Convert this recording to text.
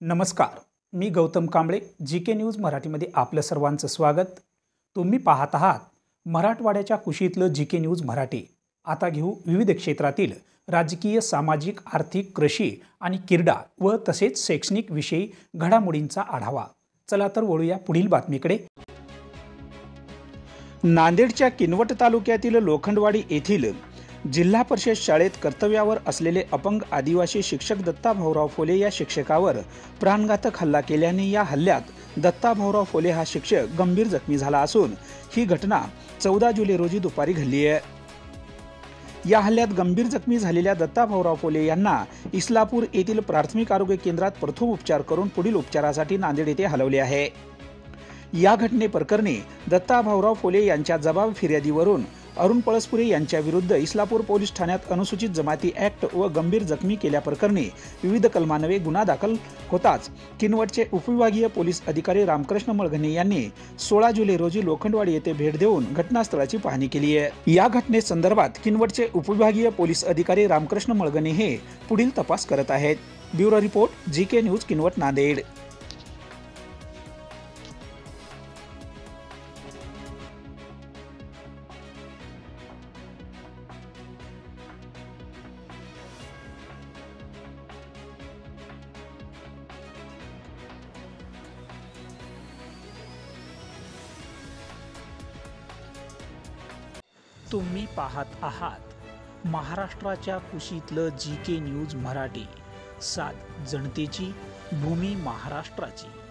नमस्कार, मी Gautam Kamble. GK news मराठीमध्ये आपलं सर्वांचं स्वागत. तुम्ही पाहत आहात मराठवाड्याच्या कुशीतलं जीके न्यूज मराठी. आता घेऊ विविध क्षेत्रातील राजकीय, सामाजिक, आर्थिक, कृषी आणि क्रीडा व तसेच शैक्षणिक विषयी घडामोडींचा आढावा. चला तर वळूया पुढील बातमीकडे. नांदेडच्या किनवट तालुक्यातील लोखंडवाडी येथील जिल्हा परिषद शाळेत कर्तव्यावर असलेले अपंग आदिवासी शिक्षक दत्ता भाऊराव फोले या शिक्षकावर प्राणघातक हल्ला केल्याने या हल्ल्यात दत्ता भाऊराव फोले हा शिक्षक गंभीर जखमी झाला असून ही घटना 14 जुलै रोजी दुपारी घडली आहे. या हल्ल्यात गंभीर जखमी झालेल्या दत्ता भाऊराव फोले यांना इस्लापूर येथील प्राथमिक आरोग्य केंद्रात प्रथम उपचार करून पुढील उपचारासाठी नांदेड येथे हलवले आहे. या घटनेप्रकरणी दत्ता भाऊराव फोले यांच्या जबाब फिर्यादीवरून अरुण पळसपुरे यांच्या विरुद्ध इस्लापूर पोलीस ठाण्यात अनुसूचित जमाती ऍक्ट व गंभीर जखमी केल्याप्रकरणी विविध कलमान्वये गुन्हा दाखल होताच किनवटचे उपविभागीय पोलीस अधिकारी रामकृष्ण मळघणे यांनी 16 जुलै रोजी लोखंडवाडी येथे भेट देऊन घटनास्थळाची पाहणी केली आहे. या घटनेसंदर्भात किनवटचे उपविभागीय पोलीस अधिकारी रामकृष्ण मळघणे हे पुढील तपास करत आहेत. Bureau report, GK news, Kinwat, Nanded. तुम्ही पाहत आहात महाराष्ट्राच्या कुशीतलं जीके न्यूज मराठी. सात जनतेची, भूमी महाराष्ट्राची.